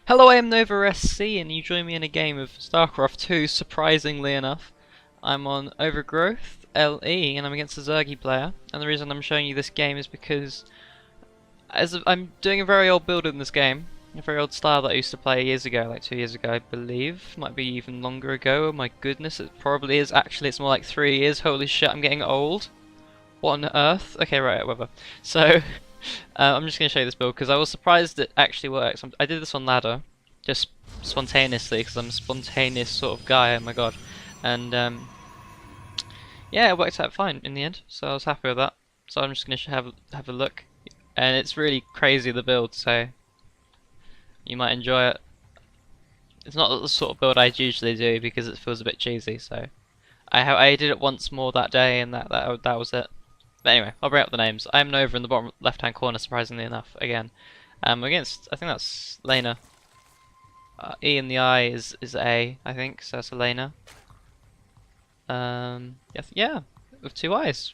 Hello, I am Nova SC, and you join me in a game of StarCraft 2, surprisingly enough. I'm on Overgrowth, LE, and I'm against a Zergy player. And the reason I'm showing you this game is because I'm doing a very old build in this game. A very old style that I used to play years ago, like 2 years ago, I believe. Might be even longer ago. Oh my goodness, it probably is. Actually, it's more like 3 years. Holy shit, I'm getting old. What on earth? Okay, right, whatever. So, I'm just going to show you this build because I was surprised it actually works. I did this on ladder, just spontaneously because I'm a spontaneous sort of guy. Oh my god, and yeah, it worked out fine in the end. So I was happy with that. So I'm just going to have a look, and it's really crazy the build. So you might enjoy it. It's not the sort of build I usually do because it feels a bit cheesy. So I did it once more that day, and that was it. But anyway, I'll bring up the names. I am Nova in the bottom left-hand corner, surprisingly enough, again. Against, I think that's Lena. E in the I is A, I think, so that's Elena. Yeah, with 2 eyes.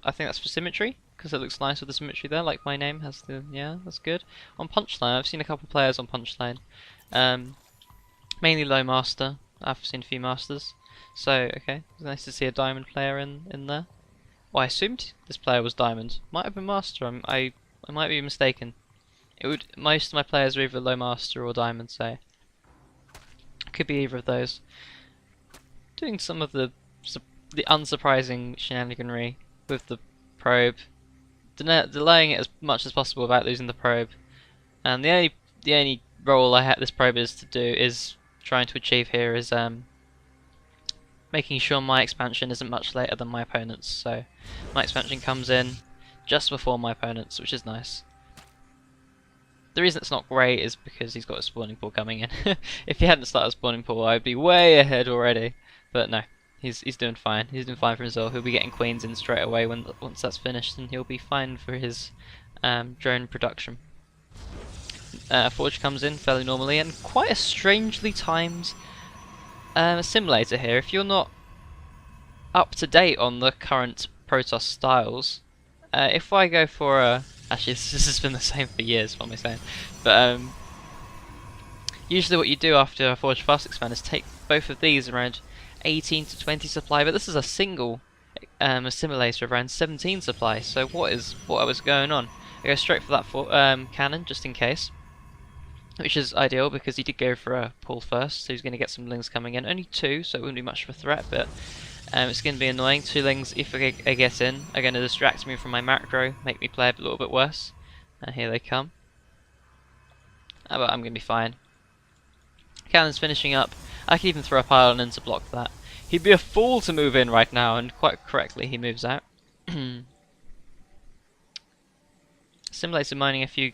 I think that's for symmetry, because it looks nice with the symmetry there, like my name has the, yeah, that's good. On Punchline, I've seen a couple players on Punchline. Mainly low master, I've seen a few masters. So, okay, it's nice to see a diamond player in there. Well, I assumed this player was diamond. Might have been master. I might be mistaken. Most of my players are either low master or diamond, so could be either of those. Doing some of the unsurprising shenaniganry with the probe, delaying it as much as possible without losing the probe. And the only role this probe is to do is trying to achieve here is making sure my expansion isn't much later than my opponent's, so my expansion comes in just before my opponent's, which is nice. The reason it's not great is because he's got a spawning pool coming in. If he hadn't started a spawning pool, I'd be way ahead already. But no, he's doing fine. He's doing fine for himself. He'll be getting queens in straight away once that's finished, and he'll be fine for his drone production. Forge comes in fairly normally, and quite a strangely timed simulator here. If you're not up to date on the current Protoss styles, if I go for a... Actually, this has been the same for years, what am I saying? But usually what you do after a Forge Fast Expand is take both of these around 18 to 20 supply, but this is a single assimilator of around 17 supply, so what was going on? I go straight for that cannon, just in case. Which is ideal because he did go for a pull first, so he's going to get some lings coming in. Only 2, so it wouldn't be much of a threat, but it's going to be annoying. 2 lings, if I get in, are going to distract me from my macro, make me play a little bit worse. And here they come. But I'm going to be fine. Cannon's finishing up. I can even throw a pylon in to block that. He'd be a fool to move in right now, and quite correctly he moves out. Simulator mining a few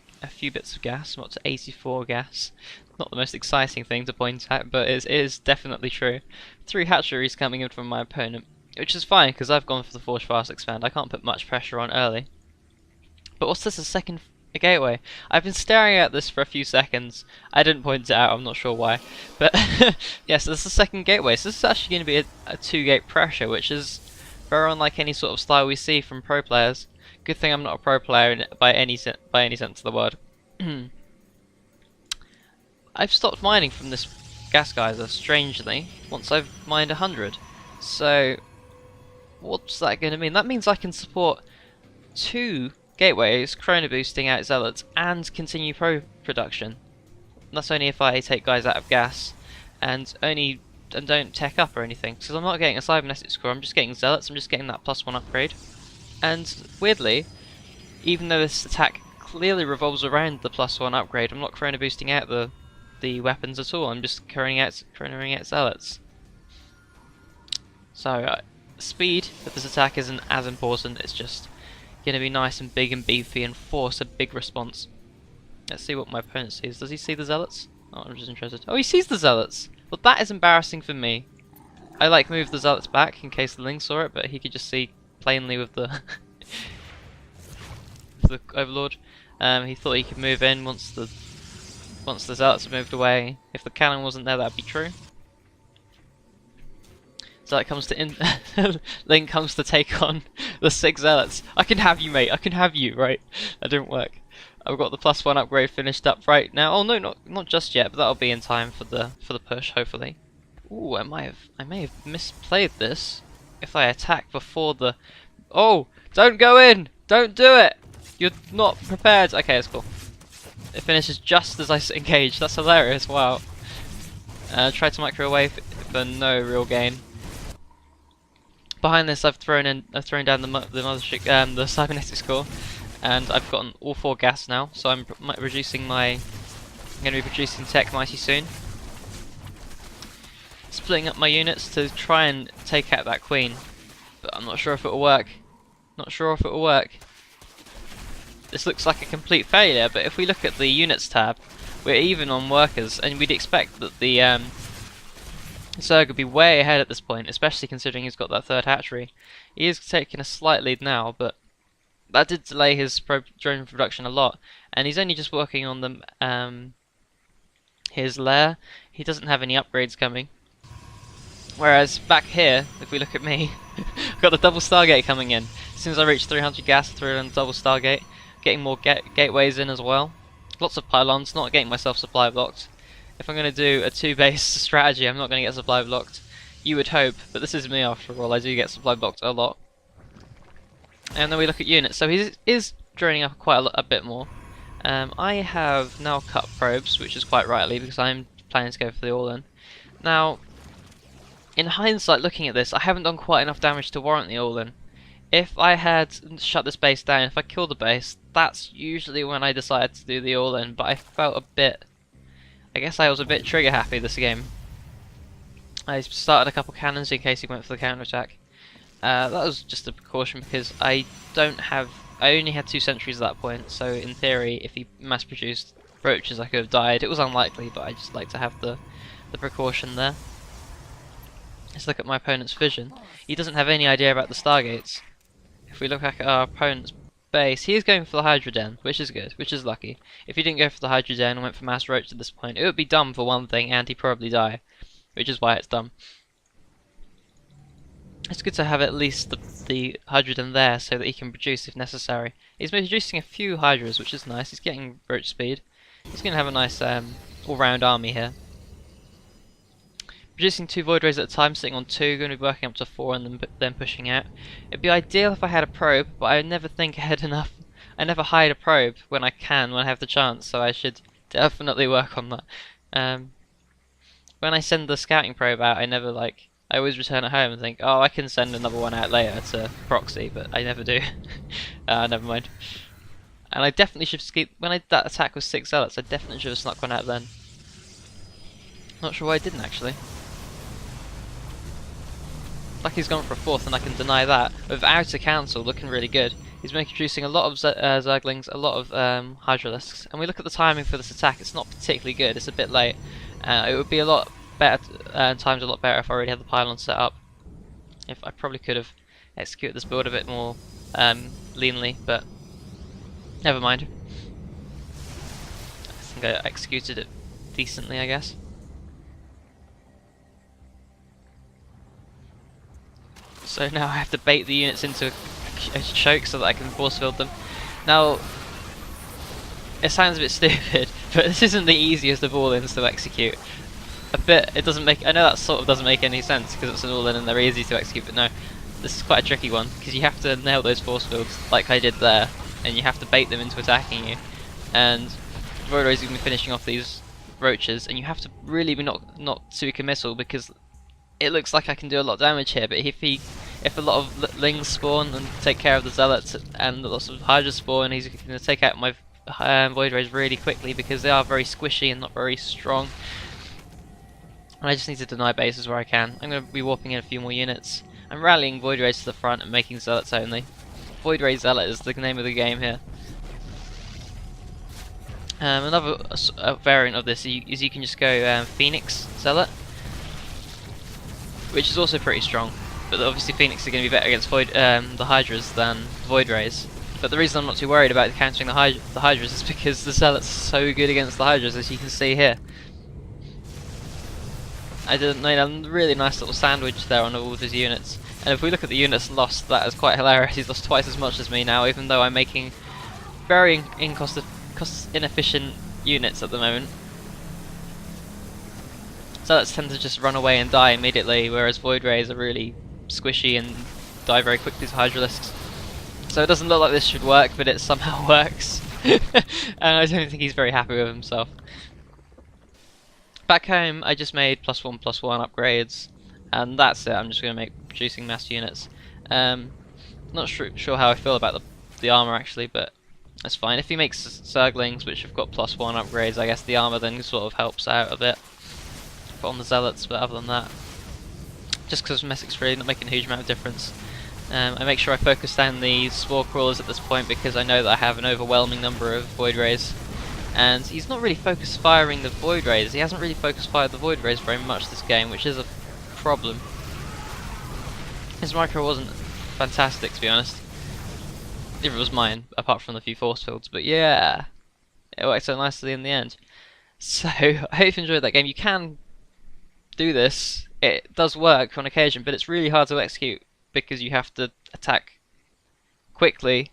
bits of gas. I'm up to 84 gas. Not the most exciting thing to point out, but it is definitely true. 3 hatcheries coming in from my opponent, which is fine because I've gone for the Forge Fast Expand. I can't put much pressure on early. But what's this? A gateway. I've been staring at this for a few seconds. I didn't point it out. I'm not sure why, but yes, this is the second gateway. So this is actually going to be a 2-gate pressure, which is very unlike any sort of style we see from pro players. Good thing I'm not a pro player by any sense of the word. I've stopped mining from this gas geyser, strangely, once I've mined 100. So, what's that going to mean? That means I can support 2 gateways, chrono boosting out zealots, and continue pro production. That's only if I take guys out of gas and don't tech up or anything. Because I'm not getting a cybernetic score, I'm just getting zealots, I'm just getting that +1 upgrade. And weirdly, even though this attack clearly revolves around the +1 upgrade, I'm not chrono boosting out the weapons at all. I'm just chronoing out zealots. So speed of this attack isn't as important. It's just going to be nice and big and beefy and force a big response. Let's see what my opponent sees. Does he see the zealots? Oh, I'm just interested. Oh, he sees the zealots. Well, that is embarrassing for me. I moved the zealots back in case the Ling saw it, but he could just see plainly with the the Overlord. He thought he could move in once the zealots had moved away. If the cannon wasn't there, that'd be true. So that comes to Link comes to take on the 6 zealots. I can have you, mate. I can have you. Right? That didn't work. I've got the +1 upgrade finished up right now. Oh no, not just yet, but that'll be in time for the push, hopefully. Ooh, I may have misplayed this. If I attack before the... Oh! Don't go in! Don't do it! You're not prepared. Okay, it's cool. It finishes just as I engage. That's hilarious, wow. Try to microwave for no real gain. Behind this, I've thrown down the mothership, the cybernetics core, and I've gotten all 4 gas now. So I'm reducing my. I'm going to be producing tech mighty soon. Splitting up my units to try and take out that queen, but I'm not sure if it will work. Not sure if it will work. This looks like a complete failure, but if we look at the units tab, we're even on workers, and we'd expect that the Zerg would be way ahead at this point, especially considering he's got that 3rd hatchery. He is taking a slight lead now, but that did delay his drone production a lot, and he's only just working on his lair. He doesn't have any upgrades coming. Whereas back here, if we look at me, I've got the double Stargate coming in. As soon as I reach 300 gas, I throw in double Stargate, getting more gateways in as well. Lots of pylons, not getting myself supply blocked. If I'm going to do a 2-base strategy, I'm not going to get supply blocked. You would hope, but this is me after all. I do get supply blocked a lot. And then we look at units. So he is droning up quite a bit more. I have now cut probes, which is quite rightly because I'm planning to go for the all-in. Now, in hindsight, looking at this, I haven't done quite enough damage to warrant the all-in. If I had shut this base down, if I killed the base, that's usually when I decided to do the all-in, but I felt a bit... I guess I was a bit trigger happy this game. I started a couple cannons in case he went for the counter-attack. That was just a precaution because I only had 2 sentries at that point, so in theory, if he mass-produced roaches, I could have died. It was unlikely, but I just like to have the precaution there. Let's look at my opponent's vision. He doesn't have any idea about the Stargates. If we look back at our opponent's base, he is going for the Hydra Den, which is good, which is lucky. If he didn't go for the Hydra Den and went for mass roach at this point, it would be dumb for one thing, and he'd probably die, which is why it's dumb. It's good to have at least the Hydra Den there so that he can produce if necessary. He's producing a few Hydras, which is nice. He's getting roach speed. He's going to have a nice all-round army here. Producing 2 Void Rays at a time, sitting on 2, going to be working up to 4 and then pushing out. It'd be ideal if I had a probe, but I never think ahead enough. I never hide a probe when I have the chance, so I should definitely work on that. When I send the scouting probe out, I always return it home and think, oh, I can send another one out later to proxy, but I never do. Never mind. And I definitely should skip, when that attack was 6 zealots, I definitely should have snuck one out then. Not sure why I didn't actually. Like he's gone for a 4th and I can deny that. Without a council, looking really good. He's producing a lot of Zerglings, a lot of Hydralisks. And we look at the timing for this attack, it's not particularly good, it's a bit late. It would be a lot better, timed a lot better if I already had the pylon set up. If I probably could have executed this build a bit more leanly, but never mind. I think I executed it decently, I guess. So now I have to bait the units into a choke so that I can force field them. Now, it sounds a bit stupid, but this isn't the easiest of all-ins to execute. It doesn't make, I know that sort of doesn't make any sense because it's an all-in and they're easy to execute, but no, this is quite a tricky one because you have to nail those force fields like I did there, and you have to bait them into attacking you. And Void Rays are going to be finishing off these roaches, and you have to really be not too committal because it looks like I can do a lot of damage here, but if a lot of lings spawn and take care of the zealots and lots of hydras spawn, he's going to take out my Void Rays really quickly because they are very squishy and not very strong. And I just need to deny bases where I can. I'm going to be warping in a few more units. I'm rallying Void Rays to the front and making zealots only. Void Ray Zealot is the name of the game here. Another variant of this is you can just go Phoenix Zealot, which is also pretty strong, but obviously Phoenix are going to be better against the Hydras than Void Rays. But the reason I'm not too worried about countering the Hydras is because the Zealots are so good against the Hydras, as you can see here. I did a really nice little sandwich there on all of his units, and if we look at the units lost, that is quite hilarious. He's lost twice as much as me now, even though I'm making very cost inefficient units at the moment. Zealots tend to just run away and die immediately, whereas Void Rays are really squishy and die very quickly to Hydralisks. So it doesn't look like this should work, but it somehow works. And I don't think he's very happy with himself. Back home, I just made +1/+1 upgrades, and that's it. I'm just going to make producing mass units. Not sure how I feel about the armor actually, but that's fine. If he makes Zerglings, which have got +1 upgrades, I guess the armor then sort of helps out a bit. Put on the Zealots, but other than that, just because Messic's really not making a huge amount of difference. I make sure I focus down the Spore Crawlers at this point because I know that I have an overwhelming number of Void Rays. And he's not really focus firing the Void Rays. He hasn't really focus fired the Void Rays very much this game, which is a problem. His micro wasn't fantastic, to be honest. Neither was mine, apart from the few force fields, but yeah, it worked so nicely in the end. So, I hope you enjoyed that game. You can do this. It does work on occasion, but it's really hard to execute because you have to attack quickly,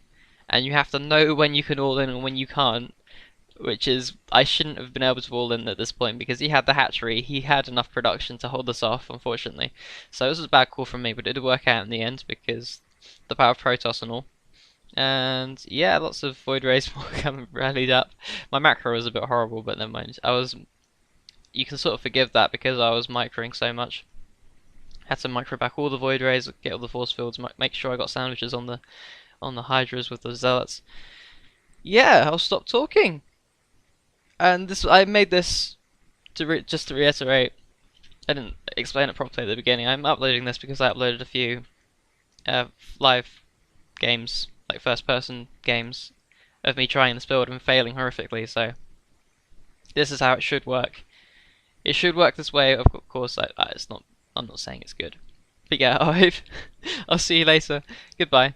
and you have to know when you can all in and when you can't. Which is, I shouldn't have been able to all in at this point because he had the hatchery, he had enough production to hold us off, unfortunately. So this was a bad call from me, but it did work out in the end because the power of Protoss and all. And yeah, lots of Void Rays coming rallied up. My macro was a bit horrible, but never mind. You can sort of forgive that because I was microing so much. Had to micro back all the Void Rays, get all the force fields, make sure I got sandwiches on the Hydras with the Zealots. Yeah, I'll stop talking. And I made this just to reiterate. I didn't explain it properly at the beginning. I'm uploading this because I uploaded a few live games, like first-person games, of me trying this build and failing horrifically. So this is how it should work. It should work this way. Of course, I'm not saying it's good. But yeah, I'll see you later. Goodbye.